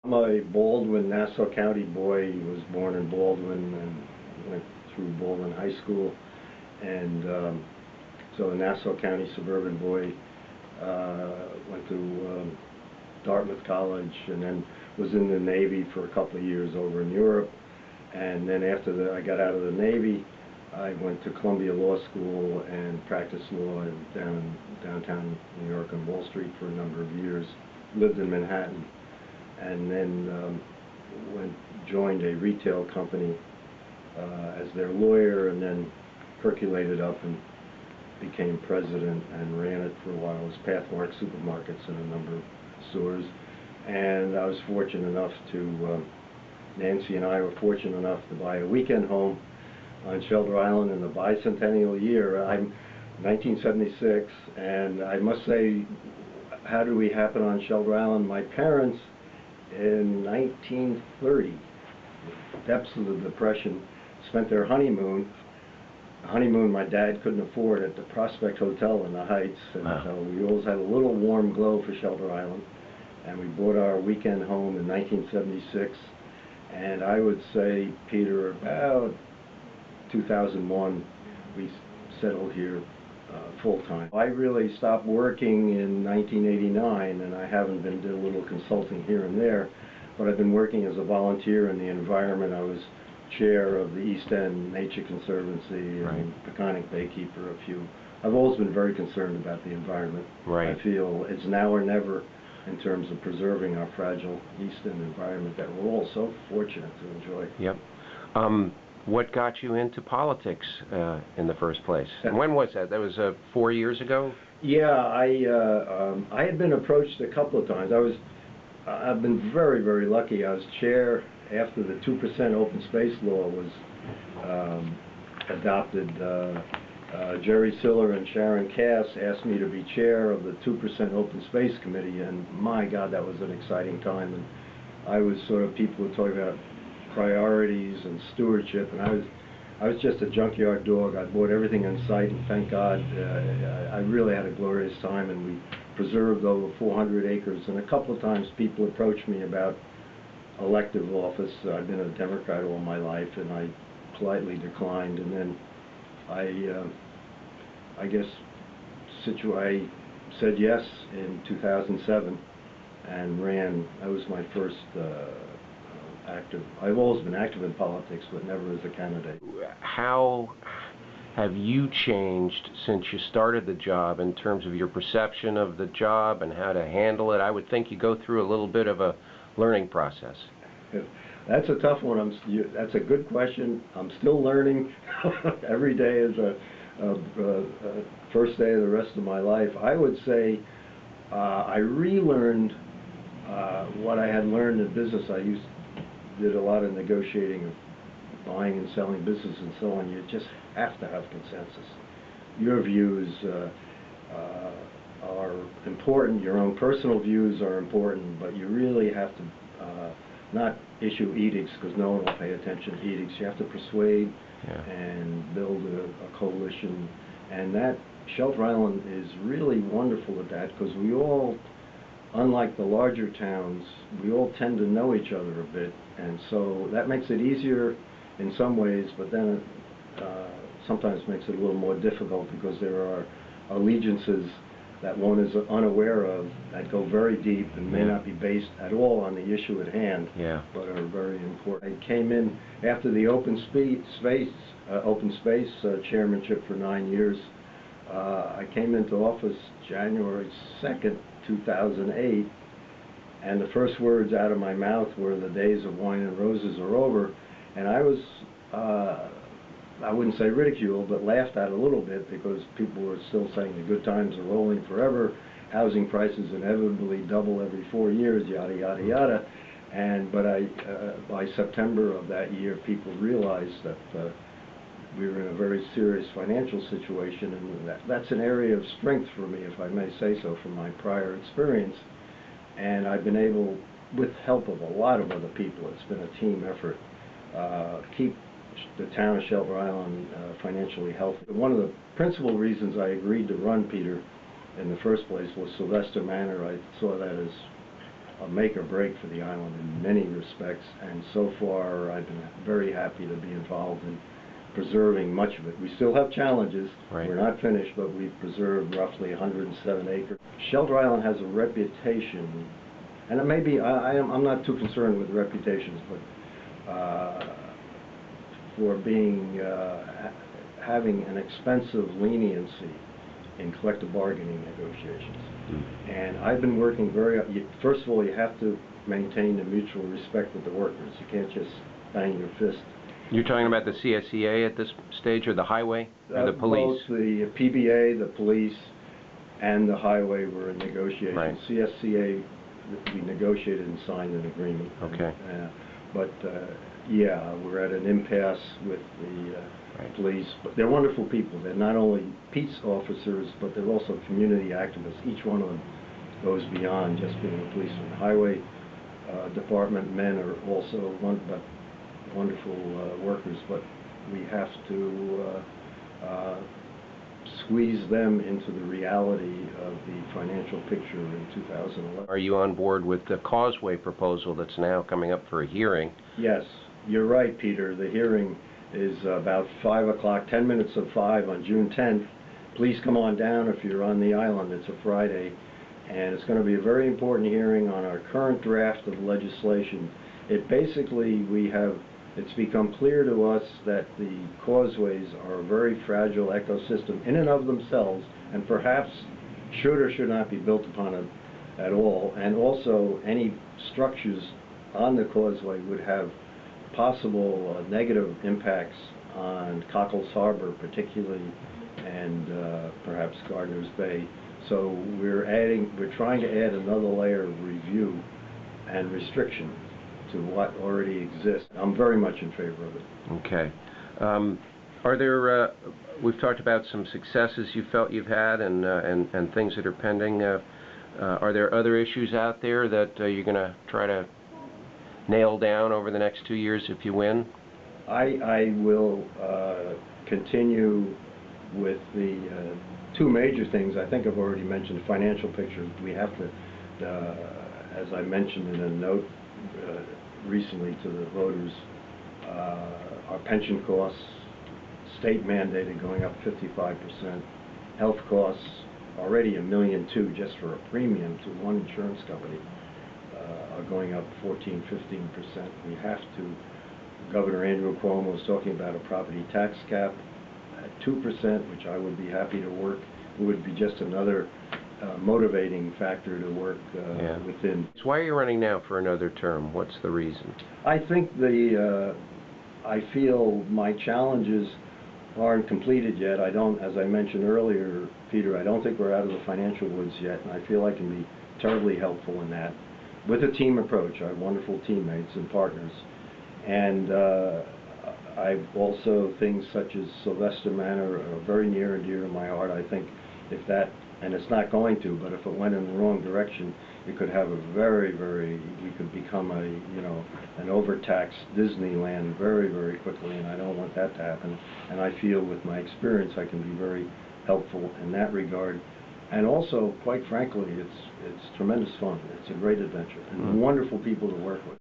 I'm a Baldwin, Nassau County boy. He was born in Baldwin and went through Baldwin High School. And so a Nassau County suburban boy. Went to Dartmouth College and then was in the Navy for a couple of years over in Europe. And then after I got out of the Navy, I went to Columbia Law School and practiced law downtown New York on Wall Street for a number of years. Lived in Manhattan, and then joined a retail company as their lawyer, and then percolated up and became president and ran it for a while. It was Pathmark Supermarkets in a number of stores. And I was fortunate enough to, Nancy and I were fortunate enough to buy a weekend home on Shelter Island in the bicentennial year. I'm 1976, and I must say, how did we happen on Shelter Island? My parents, in 1930, depths of the Depression, spent their honeymoon. A honeymoon my dad couldn't afford at the Prospect Hotel in the Heights, and wow. So we always had a little warm glow for Shelter Island. And we bought our weekend home in 1976, and I would say, Peter, about 2001, we settled here full-time. I really stopped working in 1989, and I haven't been, did a little consulting here and there, but I've been working as a volunteer in the environment. I was chair of the East End Nature Conservancy and Peconic Baykeeper, a few. I've always been very concerned about the environment. Right. I feel it's now or never in terms of preserving our fragile East End environment that we're all so fortunate to enjoy. Yep. What got you into politics in the first place? And when was that? That was 4 years ago? Yeah, I had been approached a couple of times. I've been very, very lucky. I was chair after the 2% open space law was adopted. Jerry Siller and Sharon Cass asked me to be chair of the 2% Open Space Committee, and my God, that was an exciting time. And I was sort of, people were talking about priorities and stewardship, and I was just a junkyard dog. I bought everything in sight, and thank God, I really had a glorious time, and we preserved over 400 acres. And a couple of times people approached me about elective office. I've been a Democrat all my life, and I politely declined. And then I guess I said yes in 2007 and ran. That was my first active. I've always been active in politics, but never as a candidate. How have you changed since you started the job in terms of your perception of the job and how to handle it? I would think you go through a little bit of a learning process. That's a tough one. That's a good question. I'm still learning. Every day is a first day of the rest of my life. I would say I relearned what I had learned in business. Did a lot of negotiating of buying and selling business and so on. You just have to have consensus. Your views are important. Your own personal views are important, but you really have to not issue edicts, because no one will pay attention to edicts. You have to persuade and build a coalition, and that Shelter Island is really wonderful at that, because we all, unlike the larger towns, we all tend to know each other a bit, and so that makes it easier in some ways, but then it sometimes makes it a little more difficult, because there are allegiances that one is unaware of that go very deep and may not be based at all on the issue at hand, but are very important. I came in after the open space chairmanship for 9 years. I came into office January 2nd, 2008, and the first words out of my mouth were, "The days of wine and roses are over," and I was I wouldn't say ridiculed, but laughed at a little bit, because people were still saying the good times are rolling forever, housing prices inevitably double every 4 years, yada, yada, yada. But by September of that year, people realized that we were in a very serious financial situation, and that's an area of strength for me, if I may say so, from my prior experience. And I've been able, with help of a lot of other people, it's been a team effort, keep the town of Shelter Island financially healthy. One of the principal reasons I agreed to run, Peter, in the first place was Sylvester Manor. I saw that as a make or break for the island in many respects, and so far I've been very happy to be involved in preserving much of it. We still have challenges. Right. We're not finished, but we've preserved roughly 107 acres. Shelter Island has a reputation, and it may be, I'm not too concerned with reputations, but for being, having an expensive leniency in collective bargaining negotiations. And I've been working first of all, you have to maintain the mutual respect with the workers. You can't just bang your fist. You're talking about the CSEA at this stage, or the highway, or the police? Both the PBA, the police, and the highway were in negotiations. Right. CSCA, we negotiated and signed an agreement. Okay. But yeah, we're at an impasse with the Right. police. But they're wonderful people. They're not only peace officers, but they're also community activists. Each one of them goes beyond just being a policeman. Highway department men are also wonderful workers, but we have to squeeze them into the reality of the financial picture in 2011. Are you on board with the Causeway proposal that's now coming up for a hearing? Yes, you're right, Peter. The hearing is about 5 o'clock, 10 minutes of 5 on June 10th. Please come on down if you're on the island. It's a Friday, and it's going to be a very important hearing on our current draft of legislation. It basically, it's become clear to us that the causeways are a very fragile ecosystem in and of themselves, and perhaps should or should not be built upon it at all. And also, any structures on the causeway would have possible negative impacts on Cockles Harbor particularly, and perhaps Gardiner's Bay. So we're trying to add another layer of review and restriction to what already exists. I'm very much in favor of it. Okay. Are there, we've talked about some successes you felt you've had and things that are pending. Are there other issues out there that you're going to try to nail down over the next 2 years if you win? I will continue with the two major things. I think I've already mentioned the financial picture. We have to, as I mentioned in a note recently to the voters, our pension costs, state mandated, going up 55%. Health costs, already $1.2 million just for a premium to one insurance company, are going up 14-15%. We have to. Governor Andrew Cuomo was talking about a property tax cap at 2%, which I would be happy to work. It would be just another motivating factor to work within. So why are you running now for another term? What's the reason? I think I feel my challenges aren't completed yet. As I mentioned earlier, Peter, I don't think we're out of the financial woods yet, and I feel I can be terribly helpful in that. With a team approach, I have wonderful teammates and partners. And I've also, things such as Sylvester Manor are very near and dear to my heart. I think if that, and it's not going to, but if it went in the wrong direction, it could have we could become an overtaxed Disneyland very, very quickly, and I don't want that to happen. And I feel with my experience I can be very helpful in that regard. And also, quite frankly, it's tremendous fun. It's a great adventure and wonderful people to work with.